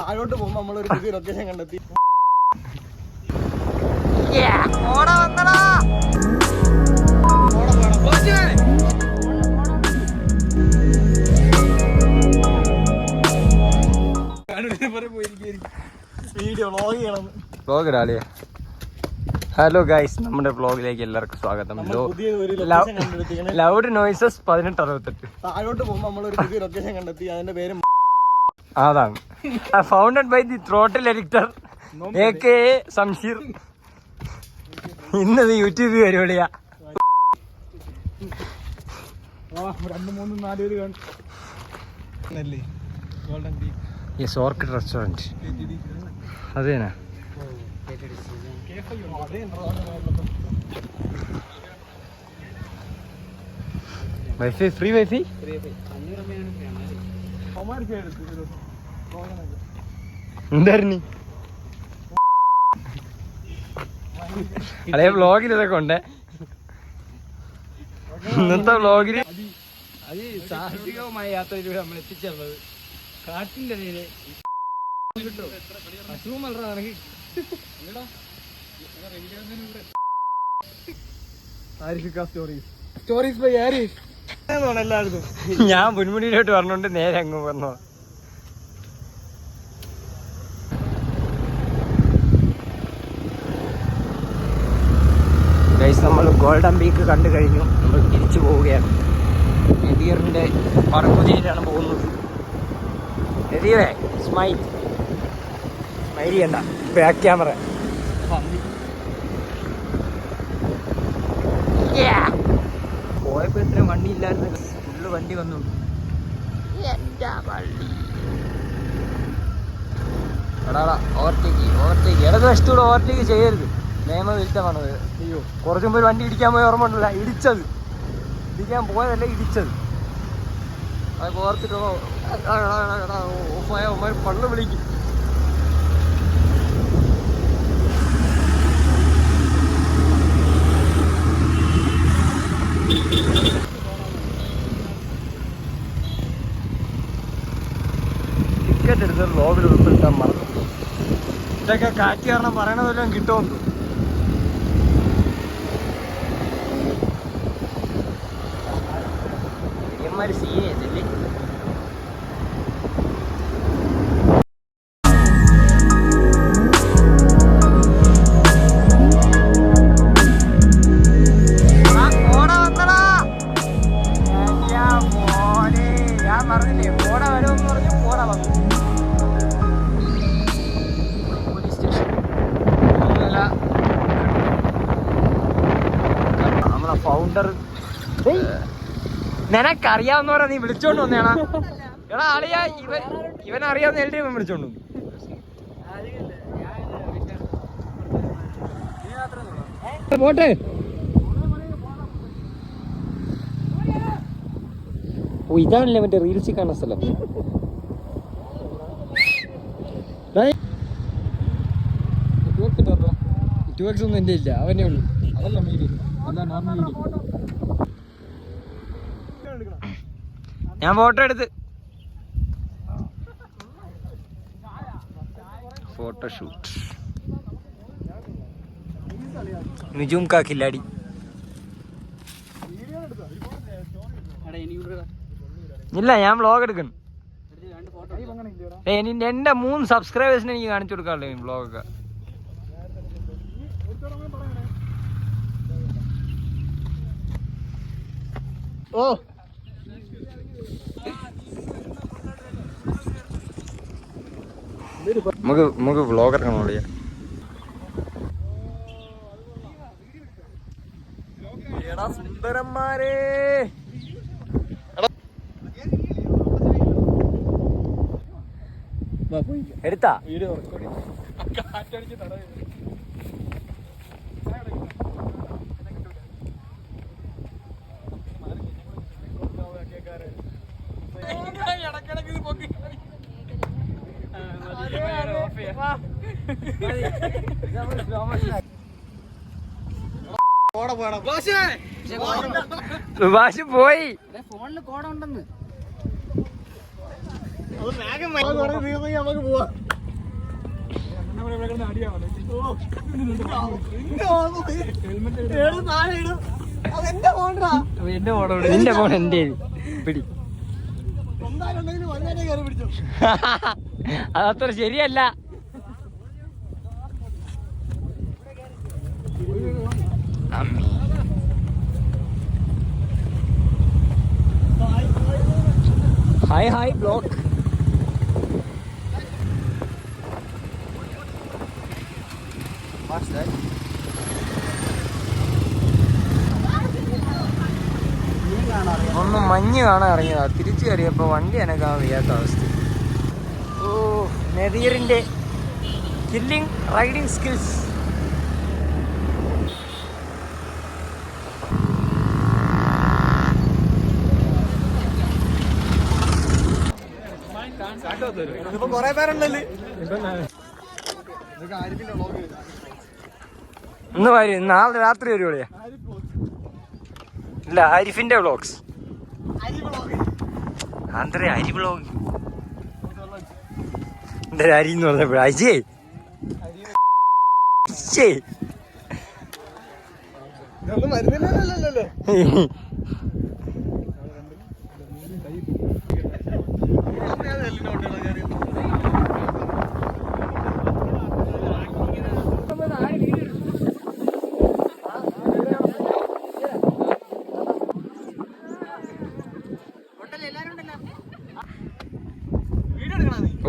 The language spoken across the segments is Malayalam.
താഴോട്ട് പോകുമ്പോ നമ്മളൊരു പുതിയ ലൊക്കേഷൻ കണ്ടെത്തി. വീഡിയോ വ്ളോഗ് ചെയ്യണം. വ്ളോഗ് ഇടാലേ? ഹലോ ഗൈസ്, നമ്മുടെ വ്ളോഗിലേക്ക് എല്ലാവർക്കും സ്വാഗതം. Loud noises 1868. താഴോട്ട് പോകുമ്പോ നമ്മളൊരു പുതിയ ലൊക്കേഷൻ കണ്ടെത്തി. അതിന്റെ പേര് അതാണ്. Founded by the throttle editor AK Samsheer. ഇന്നത് യൂട്യൂബ് പരിപാടിയാ. 2, 3, 4 പേര് കാണല്ലേ. Golden beak. Yes, orchid restaurant. അതേനാ വൈഫൈ? Free wifi? എന്തായിരുന്നു അളേ വ്ളോഗിൽ ഇതൊക്കെ ഉണ്ടേ? ഇന്നത്തെ വ്ളോഗില് സാഹസികമായ യാത്രയിലൂടെ നമ്മൾ എത്തിച്ചേർന്നത് കാട്ടിന്റെ ഇടയില് ഞാൻ മുൻമുടിയിലോട്ട് പറഞ്ഞോണ്ട് നേരെ അങ്ങ് വന്നോ. ഗൈസ്, നമ്മൾ ഗോൾഡൻ പീക്ക് കണ്ടു കഴിഞ്ഞു. നമ്മൾ തിരിച്ചു പോവുകയാണ്. നദീറിന്റെ പറക്കുതിയിലാണ് പോകുന്നത്. നദീറേ, സ്മൈൽ ചെയ്യണ്ട, ബാക്ക് ക്യാമറ. പോയപ്പോ ഇത്രയും വണ്ടി ഇല്ലായിരുന്നു, ഫുള്ള് വണ്ടി വന്നു. ഓവർടേക്ക് ഇടതുവശത്തൂടെ ഓവർടേക്ക് ചെയ്യരുത്, നിയമവിരുദ്ധമാണത്. അയ്യോ, കുറച്ചു മുമ്പ് വണ്ടി ഇടിക്കാൻ പോയ ഓർമ്മ ഉണ്ടല്ല, ഇടിക്കാൻ പോയതല്ല, ഇടിച്ചത്. അതൊക്കെ ഓർത്തിട്ടോ ഓഫായ പള്ളു വിളിക്കും. ടിക്കറ്റ് എടുത്ത് വ്ളോഗിൽ ഉൾപ്പെടുത്താൻ മറന്നു. ഇതൊക്കെ കാറ്റ് കാരണം പറയണതെല്ലാം കിട്ടുമെന്ന്. ഇവന്മാര് സീൻ ചെയ്തില്ലേ? ഫൗണ്ടർ നിനക്കറിയാവുന്നവരാ നീ വിളിച്ചോണ്ട് വന്നേണാ. എടാ ആളിയാ, ഇവൻ അറിയാവുന്ന LD ഇവൻ വിളിച്ചോണ്ട് പോട്ടെ. ഓ, ഇതാണല്ലേ മറ്റേ റീൽസിൽ കാണുന്ന സ്ഥലം. ഒന്നും എന്റെ ഇല്ല, അവനെ ഉള്ളു. അതല്ല മീഡിയം, അതാ നോർമൽ മീഡിയം. ഞാൻ ഫോട്ടോ എടുത്ത് ഫോട്ടോഷൂട്ട്. നിജും കാ ഖില്ലാടി. ഇല്ല, ഞാൻ വ്ളോഗ് എടുക്കണം. എന്റെ 3 സബ്സ്ക്രൈബേഴ്സിനെ എനിക്ക് കാണിച്ചു കൊടുക്കാറുള്ളൂ വ്ളോഗൊക്കെ. ഓ, നമുക്ക് വ്ളോഗർ കാണാൻ വിളിയാ. എടാ സുന്ദരന്മാരെ, എടുത്താ വീഡിയോ കാറ്റടിച്ച് തട. സുഭാഷ് പോയി. ഫോണില് കോട ഉണ്ടെന്ന് നമുക്ക് പോവാം. എന്റെ ഫോൺ എന്റെ പിടി. അതത്ര ശരിയല്ല. Hi hi block. ഒന്ന് മഞ്ഞ് കാണാൻ ഇറങ്ങിയതാ. തിരിച്ചു കയറിയപ്പോ വണ്ടി അനക്കാൻ വയ്യാത്ത അവസ്ഥ. ഓ, നദീറിന്റെ കില്ലിംഗ് റൈഡിങ് സ്കിൽസ്. കൊറേ പേരുണ്ടല്ലേ ഇന്ന് വരും, നാളെ രാത്രി വരുവോളിയാ. ഇല്ല, ആരിഫിന്റെ വ്ളോഗ്സ്. അന്തര അരി വ്ളോഗ്. എന്തായാലും അരി എന്ന് പറഞ്ഞപ്പോഴ അജയ് മരുന്നില്ലല്ലോ.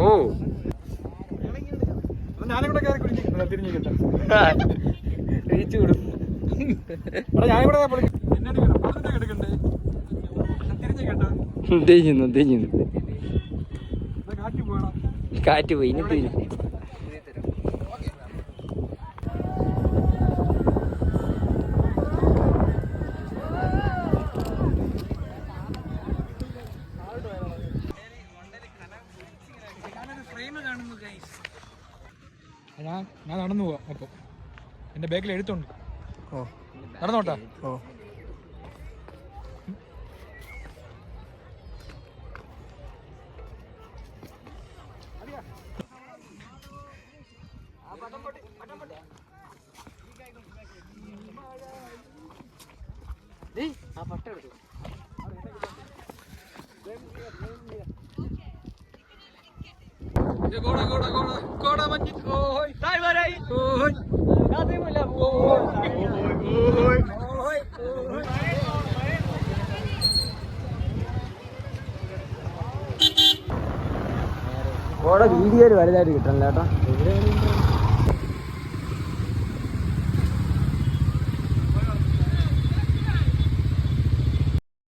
ഓ, ഞാനിവിടെ കയറി കുടിക്കും. തിരിഞ്ഞിട്ട് റീച്ച് വിടും. ഞാനിവിടെ ഉദ്ദേശിക്കുന്നു കാറ്റ് പോയി. ഇനി തിരിഞ്ഞു. ഞാൻ നടന്നു പോവാം. അപ്പൊ എന്റെ ബാഗിൽ എഴുത്തുണ്ട്. ഓ, നടന്നോട്ടാ. ഓ, വീഡിയോയിൽ വലുതായിട്ട് കിട്ടണല്ലോ ചേട്ടാ.